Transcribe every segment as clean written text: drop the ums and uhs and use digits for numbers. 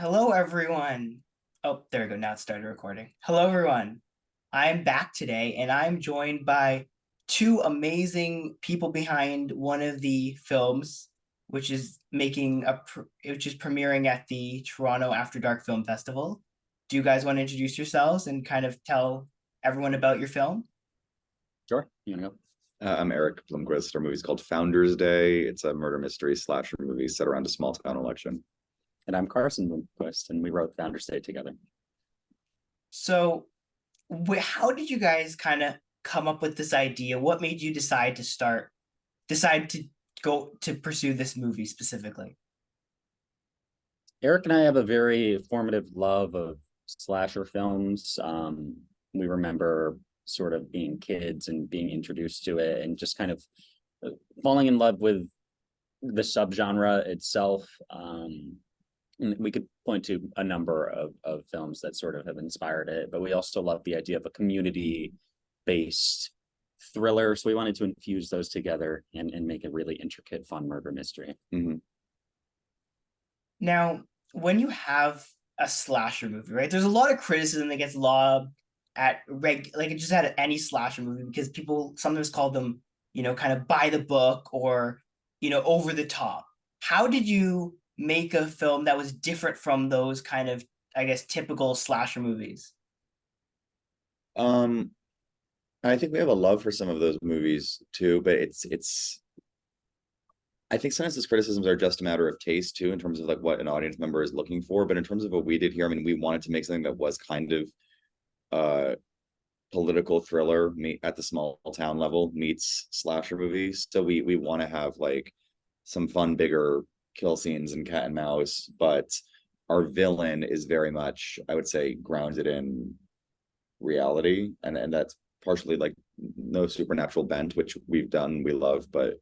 Hello, everyone. Oh, there we go. Now it started recording. Hello, everyone. I'm back today and I'm joined by two amazing people behind one of the films, which is premiering at the Toronto After Dark Film Festival. Do you guys want to introduce yourselves and kind of tell everyone about your film? Sure. You wanna go? I'm Erik Bloomquist. Our movie's called Founders Day. It's a murder mystery slasher movie set around a small town election. And I'm Carson Bloomquist, and we wrote Founders Day together. So, how did you guys kind of come up with this idea? What made you decide to go to pursue this movie specifically? Erik and I have a very formative love of slasher films. We remember sort of being kids and being introduced to it and just kind of falling in love with the subgenre itself. And we could point to a number of films that sort of have inspired it, but we also love the idea of a community-based thriller. So we wanted to infuse those together and make a really intricate, fun murder mystery. Mm-hmm. Now, when you have a slasher movie, right? There's a lot of criticism that gets lobbed at just at any slasher movie because people sometimes call them, kind of by the book or, over the top. How did you make a film that was different from those kind of, I guess, typical slasher movies? I think we have a love for some of those movies too, but it's I think sometimes those criticisms are just a matter of taste too, in terms of like what an audience member is looking for. But in terms of what we did here, I mean, we wanted to make something that was kind of political thriller at the small town level meets slasher movies. So we want to have like some fun, bigger kill scenes and cat and mouse, but our villain is very much, I would say, grounded in reality, and that's partially like no supernatural bent, which we've done, we love, but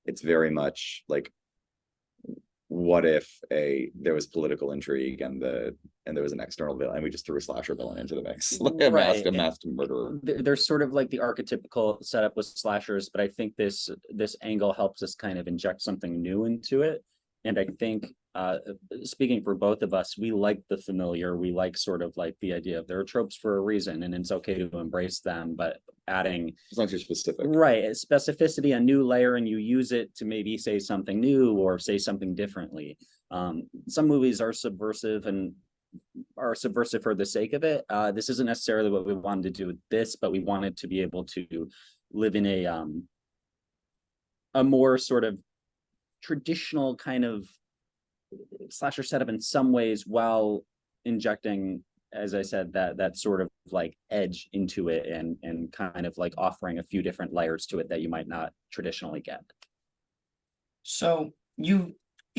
it's very much like, what if there was political intrigue and there was an external villain and we just threw a slasher villain into the mix, like a masked murderer. There's sort of like the archetypical setup with slashers, but I think this angle helps us kind of inject something new into it. And I think speaking for both of us, we like the familiar. We like sort of like the idea of there are tropes for a reason and it's okay to embrace them, but adding, as long as you're specific, right, specificity, a new layer, and you use it to maybe say something new or say something differently. Some movies are subversive for the sake of it. This isn't necessarily what we wanted to do with this, but we wanted to be able to live in a more sort of traditional kind of slasher setup in some ways, while injecting, as I said, that sort of like edge into it and kind of like offering a few different layers to it that you might not traditionally get. So you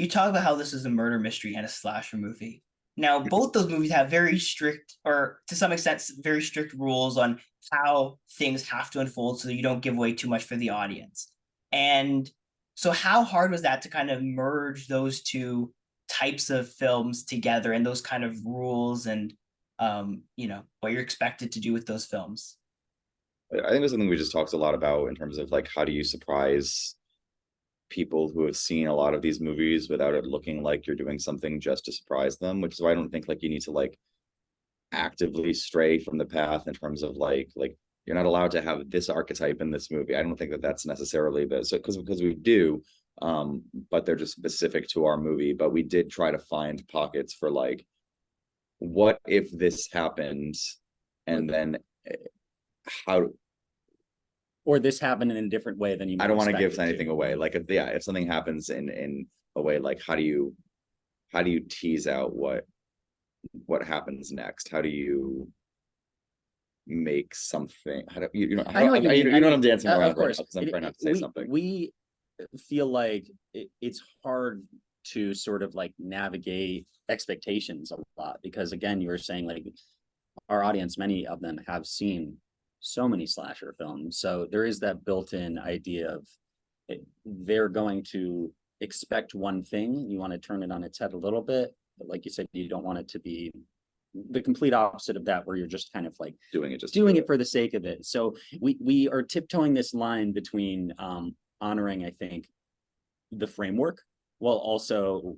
talk about how this is a murder mystery and a slasher movie. Now, both those movies have very strict, or to some extent, very strict rules on how things have to unfold so that you don't give away too much for the audience. And so how hard was that to kind of merge those two types of films together and those kind of rules and what you're expected to do with those films? I think it's something we just talked a lot about in terms of like, how do you surprise people who have seen a lot of these movies without it looking like you're doing something just to surprise them, which is why I don't think like you need to like actively stray from the path in terms of like you're not allowed to have this archetype in this movie. I don't think that that's necessarily because we do, but they're just specific to our movie. But we did try to find pockets for like, what if this happens, and then how, or this happened in a different way than you might. I don't want to give anything away. Like if something happens in a way, like how do you tease out what happens next? How do you make something? How do you know? I know what you mean. You know what I'm dancing around of course. right now, because I'm trying not to say something. We feel like it's hard to sort of like navigate expectations a lot, because again, you were saying like our audience, many of them have seen so many slasher films, so there is that built-in idea of they're going to expect one thing. You want to turn it on its head a little bit, but like you said, you don't want it to be the complete opposite of that, where you're just kind of like doing it for the sake of it. So we are tiptoeing this line between honoring, I think, the framework, while also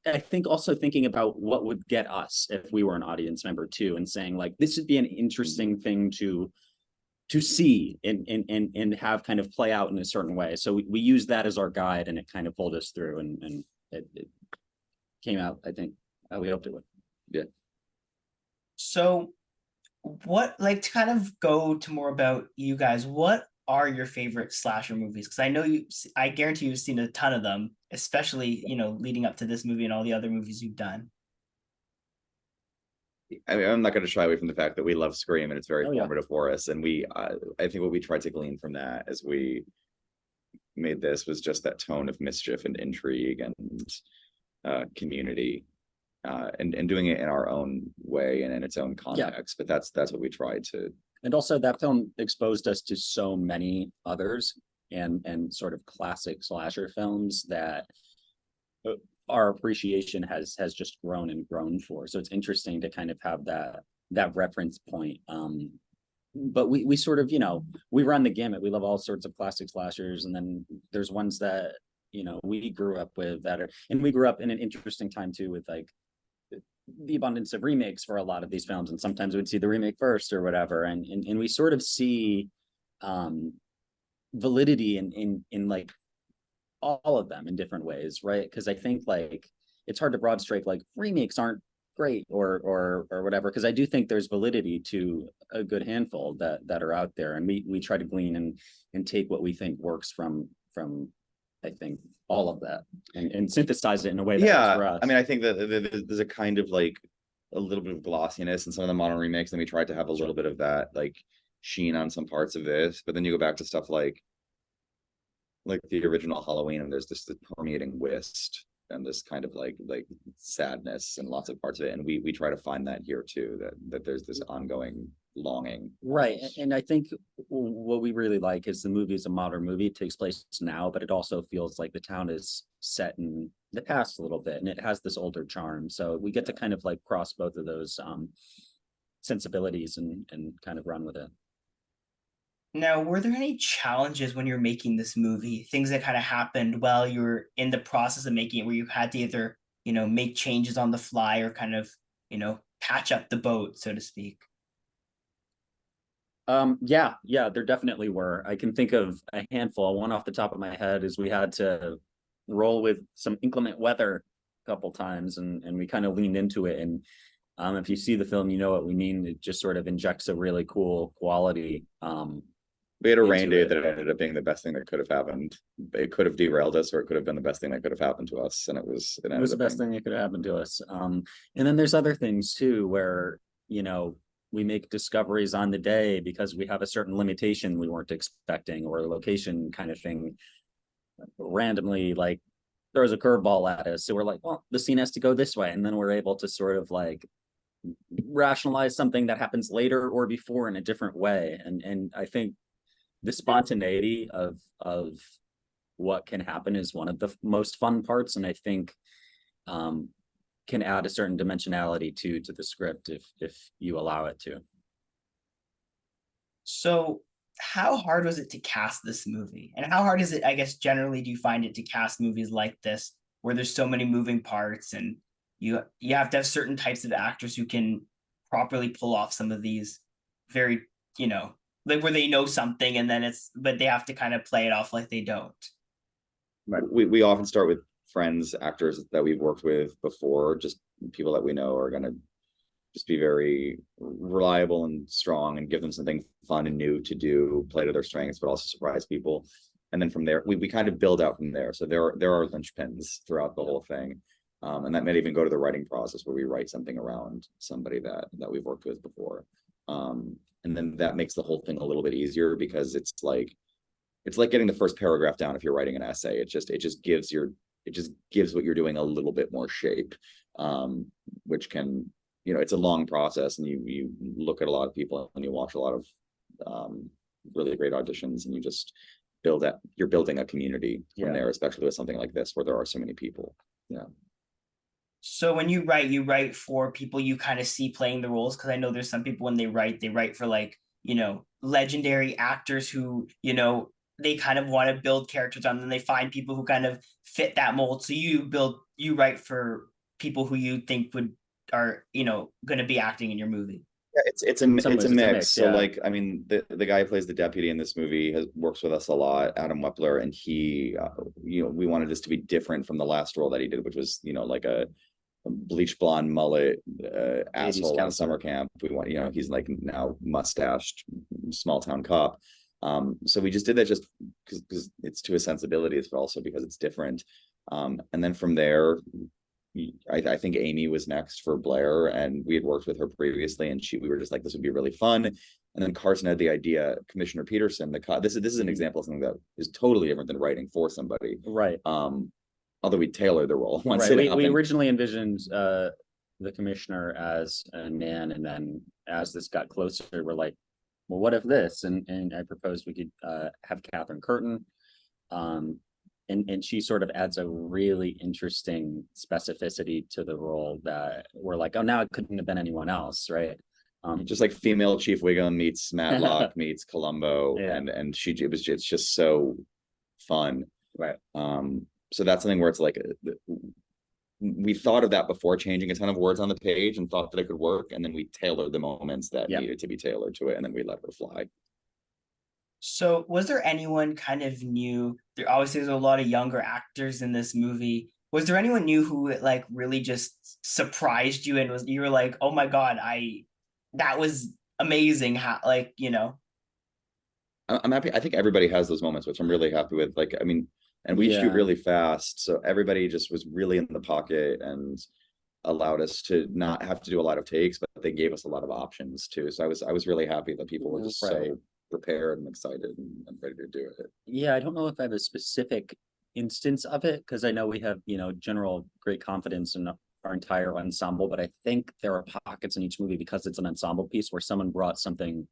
I think also thinking about what would get us if we were an audience member too, and saying like this would be an interesting thing to see and have kind of play out in a certain way. So we use that as our guide, and it kind of pulled us through, and it came out, I think, how we hoped it would. Yeah. So what, like, to kind of go to more about you guys, what are your favorite slasher movies? Because I know I guarantee you've seen a ton of them, especially, leading up to this movie and all the other movies you've done. I mean, I'm not going to shy away from the fact that we love Scream and it's very Oh, yeah. formative for us. And I think what we tried to glean from that as we made this was just that tone of mischief and intrigue and community, and doing it in our own way and in its own context. But that's what we tried to. And also that film exposed us to so many others and sort of classic slasher films that our appreciation has just grown and grown for. So it's interesting to kind of have that reference point. But we sort of, we run the gamut. We love all sorts of classic slashers, and then there's ones that we grew up with and we grew up in an interesting time too, with like the abundance of remakes for a lot of these films, and sometimes we'd see the remake first or whatever, and we sort of see validity in like all of them in different ways, right? Because I think like it's hard to broad strike like remakes aren't great or whatever, because I do think there's validity to a good handful that are out there, and we try to glean and take what we think works from I think all of that and synthesize it in a way that works for us. I mean, I think that there's a kind of like a little bit of glossiness in some of the modern remakes, and we tried to have a little bit of that like sheen on some parts of this, but then you go back to stuff like the original Halloween, and there's this permeating whist and this kind of like sadness and lots of parts of it, and we try to find that here too, that there's this ongoing longing. Right. And I think what we really like is the movie is a modern movie. It takes place now, but it also feels like the town is set in the past a little bit, and it has this older charm. So we get to kind of like cross both of those sensibilities and kind of run with it. Now, were there any challenges when you're making this movie? Things that kind of happened while you were in the process of making it, where you had to either, make changes on the fly or kind of, patch up the boat, so to speak? Yeah, there definitely were. I can think of a handful. One off the top of my head is we had to roll with some inclement weather a couple times, and we kind of leaned into it. And if you see the film, you know what we mean. It just sort of injects a really cool quality. We had a rain day that ended up being the best thing that could have happened. It could have derailed us, or it could have been the best thing that could have happened to us. And it was the best thing that could have happened to us. And then there's other things too, where, we make discoveries on the day because we have a certain limitation we weren't expecting, or a location kind of thing randomly like throws a curveball at us. So we're like, well, the scene has to go this way. And then we're able to sort of like rationalize something that happens later or before in a different way. And I think the spontaneity of what can happen is one of the most fun parts, and I think can add a certain dimensionality to the script if you allow it to. So how hard was it to cast this movie, and how hard is it, I guess, generally, do you find it to cast movies like this where there's so many moving parts, and you have to have certain types of actors who can properly pull off some of these very, like where they know something and then but they have to kind of play it off like they don't. Right. We often start with friends, actors that we've worked with before, just people that we know are going to just be very reliable and strong, and give them something fun and new to do, play to their strengths, but also surprise people. And then from there, we kind of build out from there. So there are linchpins throughout the whole thing. And that might even go to the writing process, where we write something around somebody that we've worked with before. And then that makes the whole thing a little bit easier, because it's like getting the first paragraph down if you're writing an essay. It just gives what you're doing a little bit more shape, which can, it's a long process, and you look at a lot of people and you watch a lot of really great auditions, and you just you're building a community from there, especially with something like this where there are so many people. Yeah. So when you write for people you kind of see playing the roles, because I know there's some people when they write for like, legendary actors who, they kind of want to build characters on, and they find people who kind of fit that mold. So you write for people who you think are going to be acting in your movie. Yeah, it's a some it's a ways mix. So yeah. like, I mean, the guy who plays the deputy in this movie works with us a lot, Adam Wepler, and he, we wanted this to be different from the last role that he did, which was, like a bleach blonde mullet asshole in a summer camp. We want, he's like now mustached small town cop. So we just did that just because it's to his sensibilities, but also because it's different. And then from there, I think Amy was next for Blair, and we had worked with her previously, and we were just like, this would be really fun. And then Carson had the idea, Commissioner Peterson, this is an example of something that is totally different than writing for somebody. Right. Although we tailor the role once we originally envisioned the commissioner as a man, and then as this got closer, we're like, well, what if this? And I proposed we could have Catherine Curtin. And she sort of adds a really interesting specificity to the role that we're like, oh, now it couldn't have been anyone else, right? Just like female Chief Wiggum meets Matlock meets Columbo, Yeah. and it's just so fun, right? So that's something where it's like, we thought of that before changing a ton of words on the page and thought that it could work, and then we tailored the moments that needed to be tailored to it, and then we let her fly. So was there anyone kind of new? There obviously there's a lot of younger actors in this movie. Was there anyone new who like really just surprised you, and you were like, oh my God, that was amazing. How, like, I'm happy. I think everybody has those moments, which I'm really happy with. Like, I mean, and we shoot really fast, so everybody just was really in the pocket and allowed us to not have to do a lot of takes, but they gave us a lot of options too. So I was really happy that people were just so prepared and excited and ready to do it. Yeah, I don't know if I have a specific instance of it, because I know we have, general great confidence in our entire ensemble, but I think there are pockets in each movie, because it's an ensemble piece, where someone brought something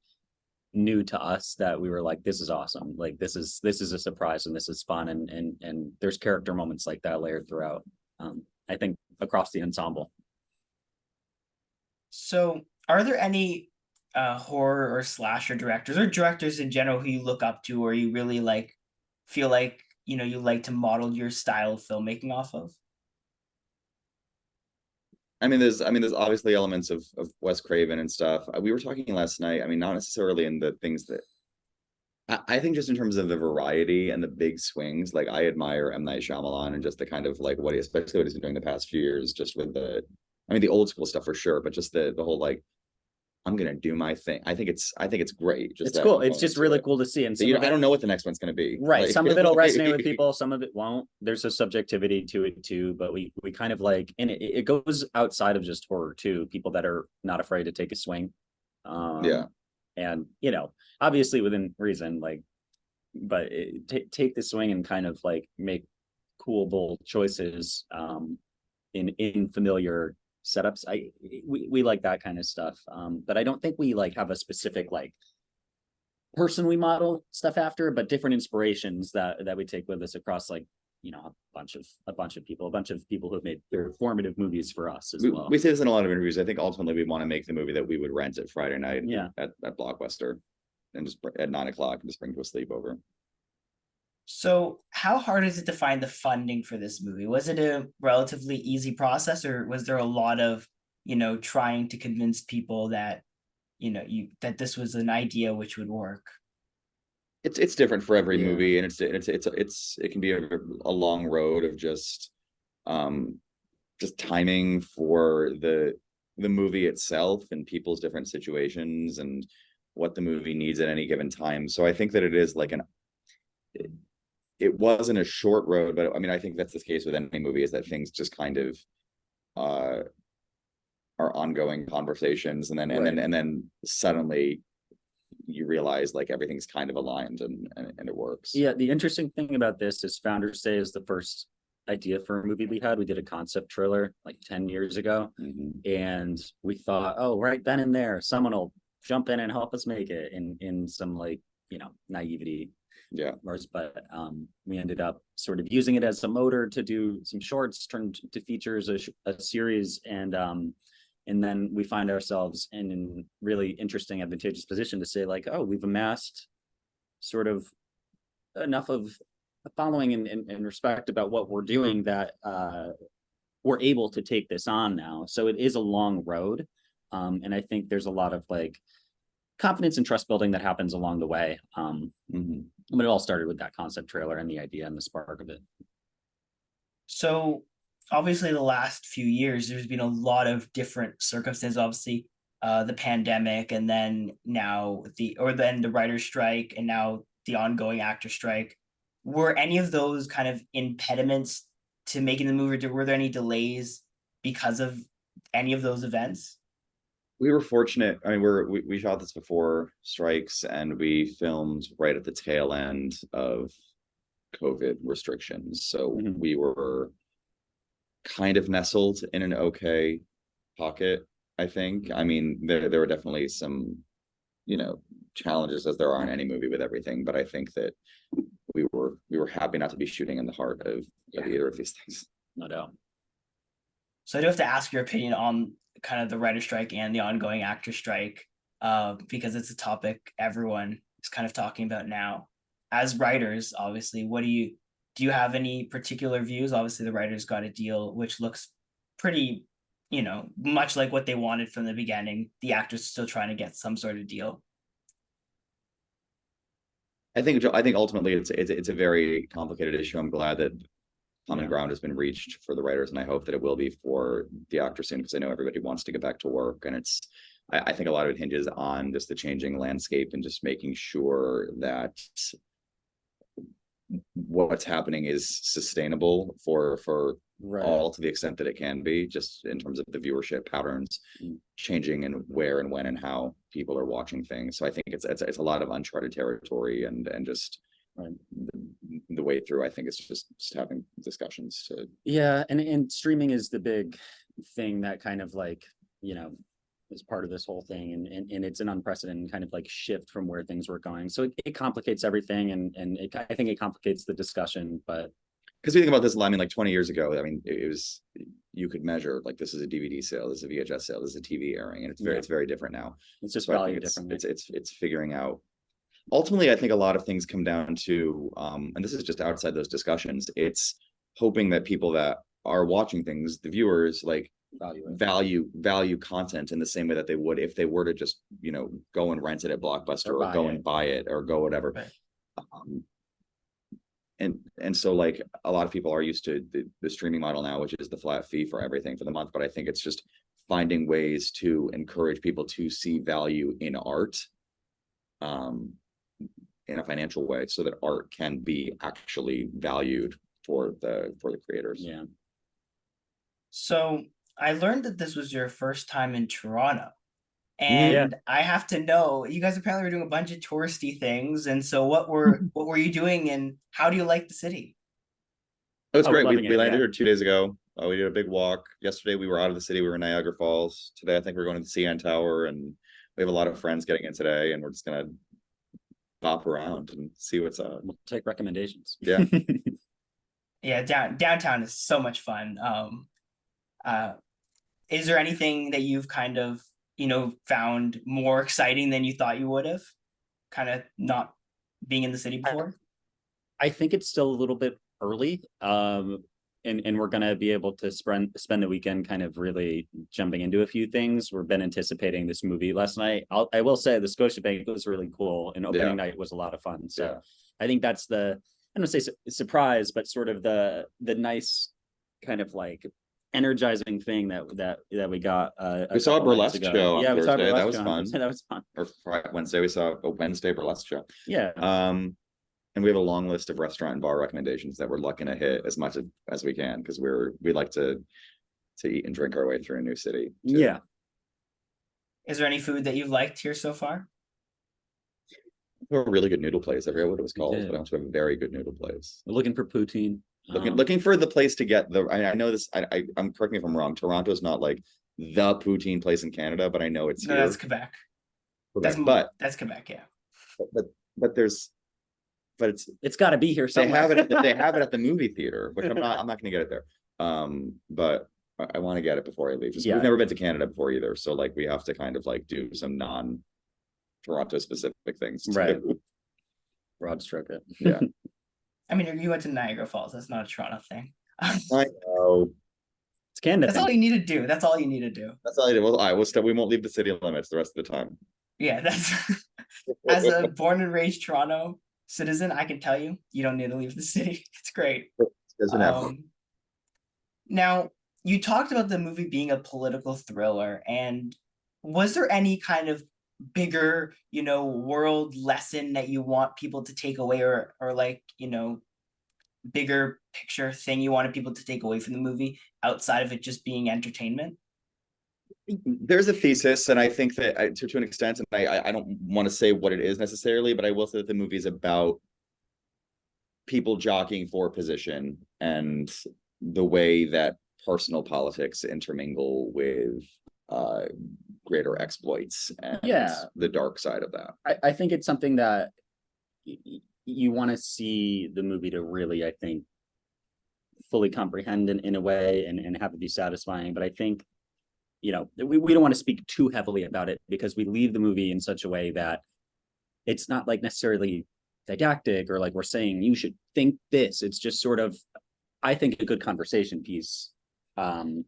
new to us that we were like, this is awesome. Like, this is a surprise, and this is fun. And there's character moments like that layered throughout. I think across the ensemble. So are there any horror or slasher directors, or directors in general, who you look up to, or you really like feel like you like to model your style of filmmaking off of? I mean, there's obviously elements of Wes Craven and stuff. We were talking last night. I mean, not necessarily in the things that I think, just in terms of the variety and the big swings. Like, I admire M. Night Shyamalan, and just the kind of like especially what he's been doing the past few years, just with the old school stuff for sure, but just the whole like, I'm gonna do my thing. I think it's great. It's cool. It's just really cool to see. And so, I don't know what the next one's gonna be. Right. Like, some of it'll resonate with people, some of it won't. There's a subjectivity to it too, but we kind of like, and it goes outside of just horror too. People that are not afraid to take a swing. And obviously within reason, like, but take the swing and kind of like make cool, bold choices in familiar setups. We like that kind of stuff, but I don't think we like have a specific like person we model stuff after, but different inspirations that we take with us across, like, a bunch of people who have made their formative movies for us as well. We say this in a lot of interviews. I think ultimately we want to make the movie that we would rent at Friday night at Blockbuster, and just at 9 o'clock and just bring to a sleepover. So how hard is it to find the funding for this movie? Was it a relatively easy process, or was there a lot of, trying to convince people that, that this was an idea which would work? It's different for every movie, and it can be a long road of just timing for the movie itself and people's different situations and what the movie needs at any given time. So I think that it is like it wasn't a short road, but I mean, I think that's the case with any movie, is that things just kind of are ongoing conversations, and then suddenly you realize like everything's kind of aligned and it works. Yeah, the interesting thing about this is Founders Day is the first idea for a movie we had. We did a concept trailer like 10 years ago, and we thought, oh, right then and there, someone will jump in and help us make it in some like, naivety. But we ended up sort of using it as a motor to do some shorts, turned to features, a series, and then we find ourselves in a really interesting, advantageous position to say like, oh, we've amassed sort of enough of a following and respect about what we're doing that we're able to take this on now. So it is a long road. And I think there's a lot of like confidence and trust building that happens along the way. But it all started with that concept trailer and the idea and the spark of it. So obviously the last few years, there's been a lot of different circumstances, obviously the pandemic, and then now then the writer's strike, and now the ongoing actor strike. Were any of those kind of impediments to making the movie? Were there any delays because of any of those events? We were fortunate. I mean, we shot this before strikes, and we filmed right at the tail end of COVID restrictions. So we were kind of nestled in an okay pocket, I think. I mean, there were definitely some, challenges, as there are in any movie with everything, but I think that we were happy not to be shooting in the heart of either of these things. No doubt. So I do have to ask your opinion on kind of the writer strike and the ongoing actor strike, because it's a topic everyone is kind of talking about now. As writers, obviously, do you have any particular views? Obviously, the writers got a deal which looks pretty, much like what they wanted from the beginning. The actors are still trying to get some sort of deal. I think ultimately it's a very complicated issue. I'm glad that common ground has been reached for the writers, and I hope that it will be for the actors soon, because I know everybody wants to get back to work, and I think a lot of it hinges on just the changing landscape and just making sure that what's happening is sustainable for all, to the extent that it can be, just in terms of the viewership patterns changing and where and when and how people are watching things. So I think it's a lot of uncharted territory, and just the way through, I think it's just having discussions to and streaming is the big thing that kind of like is part of this whole thing, and it's an unprecedented kind of like shift from where things were going. So it complicates everything, and I think it complicates the discussion. But because we think about this, I mean, like 20 years ago, I mean, it was, you could measure like, this is a DVD sale, this is a VHS sale, this is a TV airing, and it's very different now. It's just so valued differently. It's figuring out. Ultimately, I think a lot of things come down to, and this is just outside those discussions, it's hoping that people that are watching things, the viewers, like value content in the same way that they would if they were to just go and rent it at Blockbuster or go and buy it or go whatever. Right. And so like a lot of people are used to the streaming model now, which is the flat fee for everything for the month. But I think it's just finding ways to encourage people to see value in art, in a financial way, so that art can be actually valued for the creators. Yeah. So I learned that this was your first time in Toronto. And I have to know, you guys apparently were doing a bunch of touristy things. And so what were you doing, and how do you like the city? It was great. We landed here 2 days ago. We did a big walk. Yesterday we were out of the city. We were in Niagara Falls. Today I think we're going to the CN Tower, and we have a lot of friends getting in today, and we're just gonna bop around and see what's up. We'll take recommendations. Yeah. Yeah, downtown is so much fun. Is there anything that you've kind of found more exciting than you thought you would have, kind of not being in the city before? I think it's still a little bit early, and we're gonna be able to spend the weekend kind of really jumping into a few things. We've been anticipating this movie last night. I will say the Scotiabank was really cool, and opening night was a lot of fun. So I think that's I don't want to say surprise, but sort of the nice kind of like energizing thing that we got. We saw a burlesque show on Thursday. That was fun. That was fun. Or Wednesday, we saw a Wednesday burlesque show. Yeah. And we have a long list of restaurant and bar recommendations that we're looking to hit as much as we can, because we like to eat and drink our way through a new city too. Yeah. Is there any food that you've liked here so far? We have a really good noodle place. I forget what it was called, but also have a very good noodle place. We're looking for poutine. Looking for the place to get the. I know this. I'm correct me if I'm wrong. Toronto's not like the poutine place in Canada, but I know it's here. That's Quebec. That's Quebec. Yeah. But it's got to be here somewhere. They have it at the movie theater, which I'm not going to get it there. But I want to get it before I leave. We've never been to Canada before either, so like we have to kind of like do some non-Toronto specific things too. Right. broad stroke it. Yeah. I mean, you went to Niagara Falls. That's not a Toronto thing. I know. It's Canada. That's all you need to do. That's all you need to do. That's all I did. Well, I will still, we won't leave the city limits the rest of the time. Yeah, that's as a born and raised Toronto citizen, I can tell you, you don't need to leave the city. It's great. Doesn't have. Now, you talked about the movie being a political thriller, and was there any kind of bigger, world lesson that you want people to take away, or like, bigger picture thing you wanted people to take away from the movie outside of it just being entertainment? There's a thesis, and I think that to an extent, and I don't want to say what it is necessarily, but I will say that the movie is about people jockeying for position and the way that personal politics intermingle with greater exploits and the dark side of that. I think it's something that you want to see the movie to really, I think, fully comprehend in a way and have it be satisfying. But I think, we don't want to speak too heavily about it because we leave the movie in such a way that it's not like necessarily didactic or like we're saying you should think this. It's just sort of, I think, a good conversation piece. And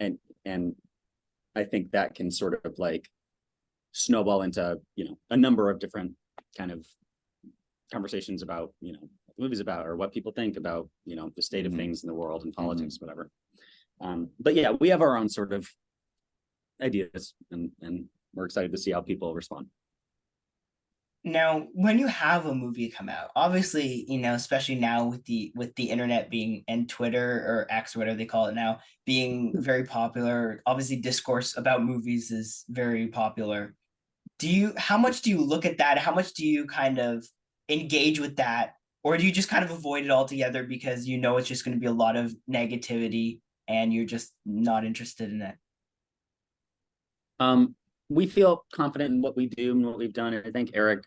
I think that can sort of like snowball into, a number of different kind of conversations about, what the movie's about or what people think about, the state of things in the world and politics, whatever. But yeah, we have our own sort of ideas and we're excited to see how people respond. Now, when you have a movie come out, obviously, especially now with the internet being and Twitter or X, or whatever they call it now, being very popular, obviously discourse about movies is very popular. How much do you look at that? How much do you kind of engage with that? Or do you just kind of avoid it altogether because it's just going to be a lot of negativity and you're just not interested in it? We feel confident in what we do and what we've done. And I think Erik,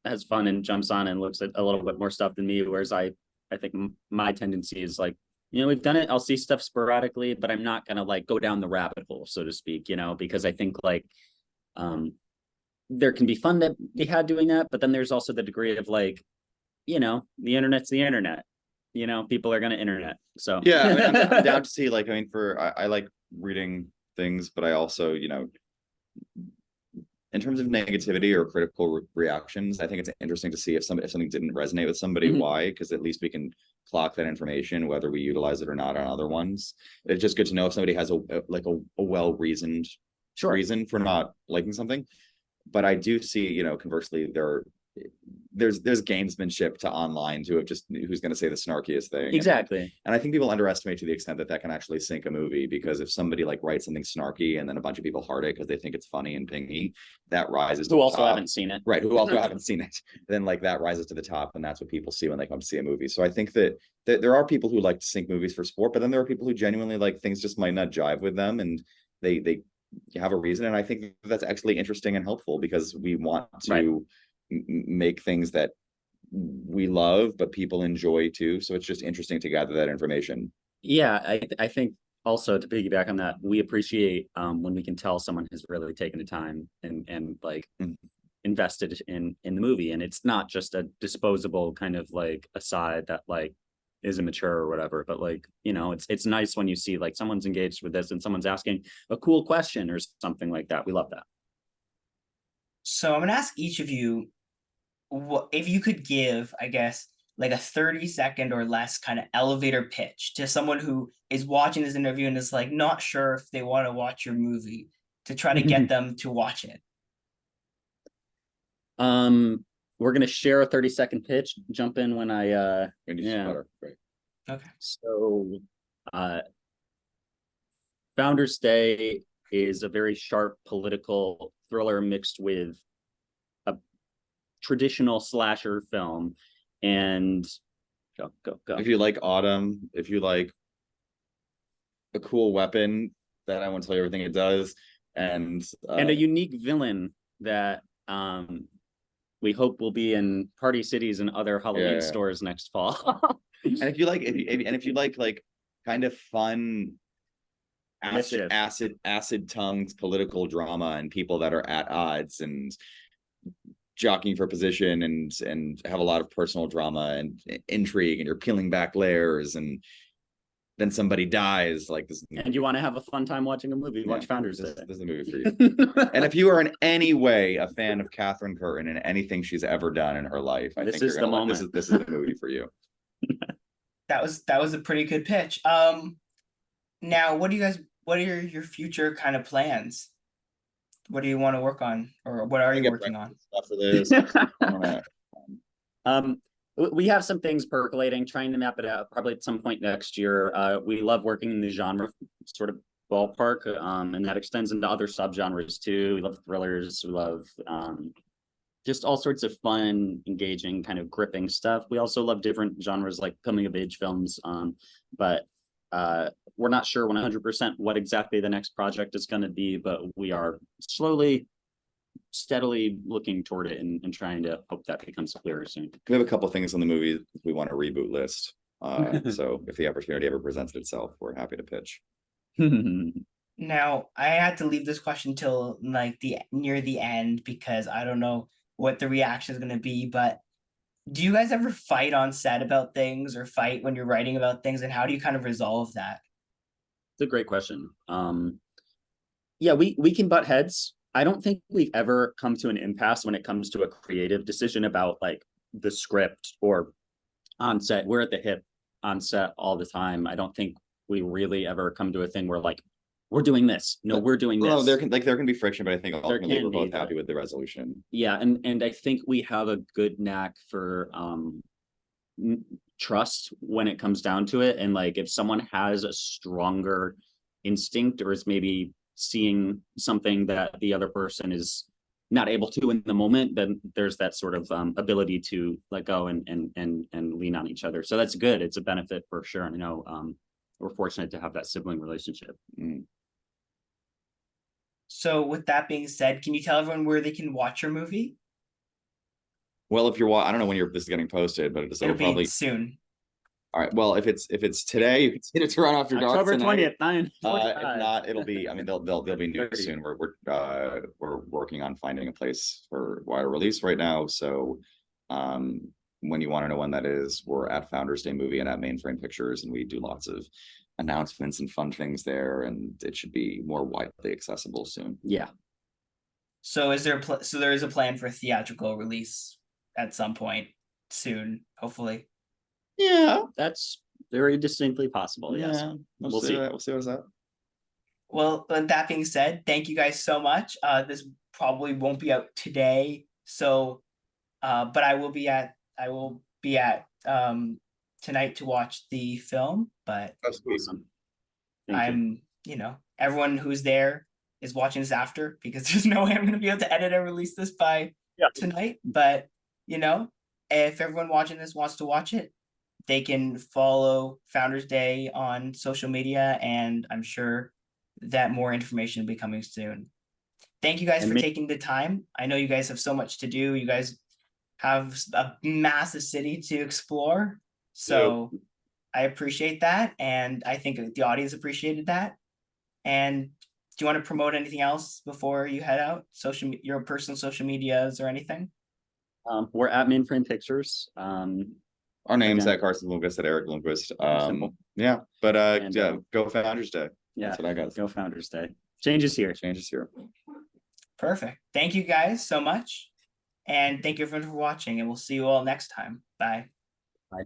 has fun and jumps on and looks at a little bit more stuff than me. Whereas I think my tendency is like, we've done it. I'll see stuff sporadically, but I'm not going to like go down the rabbit hole, so to speak, because I think like, there can be fun that be had doing that. But then there's also the degree of like, the internet's the internet, people are going to internet. So yeah, I mean, I'm down to see like, I like reading things, but I also, in terms of negativity or critical reactions, I think it's interesting to see if something didn't resonate with somebody, why, because at least we can clock that information, whether we utilize it or not on other ones. It's just good to know if somebody has a well-reasoned reason for not liking something. But I do see, conversely, there's gamesmanship to online to have just who's going to say the snarkiest thing. Exactly. And I think people underestimate to the extent that can actually sink a movie, because if somebody like writes something snarky and then a bunch of people heart it because they think it's funny and pingy, that rises who also haven't seen it. Right, who also haven't seen it. Then like that rises to the top, and that's what people see when they come to see a movie. So I think that there are people who like to sink movies for sport, but then there are people who genuinely like things just might not jive with them, and they have a reason. And I think that's actually interesting and helpful, because we want to make things that we love but people enjoy too. So it's just interesting to gather that information. Yeah, I think also, to piggyback on that, we appreciate when we can tell someone has really taken the time and like invested in the movie, and it's not just a disposable kind of like aside that like is immature or whatever, but like, it's nice when you see like someone's engaged with this and someone's asking a cool question or something like that. We love that. So I'm going to ask each of you, if you could give, I guess, like a 30-second or less kind of elevator pitch to someone who is watching this interview and is like not sure if they want to watch your movie, to try to get them to watch it. We're going to share a 30-second pitch. Jump in when I Right. Okay. So Founders Day is a very sharp political thriller mixed with a traditional slasher film. And go. If you like autumn, if you like a cool weapon that I won't tell you everything it does, and a unique villain that we hope will be in Party Cities and other Halloween stores next fall. And if you like like kind of fun acid tongued political drama and people that are at odds and jockeying for position and have a lot of personal drama and intrigue, and you're peeling back layers, and then somebody dies. Like this, And you want to have a fun time watching a movie, watch Founders Day. This is a movie for you. And if you are in any way a fan of Katherine Curtin and anything she's ever done in her life, I think you're gonna like, this is the movie for you. That was a pretty good pitch. Now what are your future kind of plans? What do you want to work on, or what are you working on? Stuff for this. We have some things percolating, trying to map it out probably at some point next year. We love working in the genre sort of ballpark, and that extends into other subgenres too. We love thrillers. We love just all sorts of fun, engaging, kind of gripping stuff. We also love different genres like coming of age films, but we're not sure 100% what exactly the next project is going to be, but we are steadily looking toward it and trying to hope that becomes clearer soon. We have a couple things on the movie we want to reboot list. So if the opportunity ever presents itself, we're happy to pitch. Now, I had to leave this question till like near the end because I don't know what the reaction is going to be, but do you guys ever fight on set about things, or fight when you're writing about things, and how do you kind of resolve that? It's a great question. Yeah, we can butt heads. I don't think we've ever come to an impasse when it comes to a creative decision about like the script or on set. We're at the hip on set all the time. I don't think we really ever come to a thing where like, we're doing this. No, we're doing this. No, there can be friction, but I think ultimately we're both happy with the resolution. Yeah, and I think we have a good knack for trust when it comes down to it. And like, if someone has a stronger instinct or is maybe seeing something that the other person is not able to in the moment, then there's that sort of ability to let go and lean on each other. So that's good. It's a benefit for sure. And we're fortunate to have that sibling relationship. So with that being said, can you tell everyone where they can watch your movie? Well, if you're, I don't know when this is getting posted, but it'll be probably soon. All right. Well, if it's today, you can see it to run off your dock. October 20th, 9. If not, it'll be. I mean, they'll be new soon. We're working on finding a place for wider release right now. So, when you want to know when that is, we're at Founders Day Movie and at Mainframe Pictures, and we do lots of announcements and fun things there, and it should be more widely accessible soon. Yeah. So is there so there is a plan for theatrical release at some point soon, hopefully. Yeah, that's very distinctly possible. Yes. Yeah, we'll see. We'll see what's up. Well, with that being said, thank you guys so much. This probably won't be out today, so but I will be at tonight to watch the film. But That's awesome. I'm everyone who's there is watching this after, because there's no way I'm going to be able to edit and release this by tonight. But if everyone watching this wants to watch it, they can follow Founders Day on social media, and I'm sure that more information will be coming soon. Thank you guys for taking the time. I know you guys have so much to do. You guys have a massive city to explore. So I appreciate that. And I think the audience appreciated that. And do you want to promote anything else before you head out? Your personal social medias or anything? We're at Mainframe Pictures. Our name's at Carson Bloomquist, at Erik Bloomquist. Yeah, but go Founders Day. Yeah, that's what I got. Go Founders Day. Changes here. Perfect. Thank you guys so much. And thank you everyone for watching, and we'll see you all next time. Bye. Bye.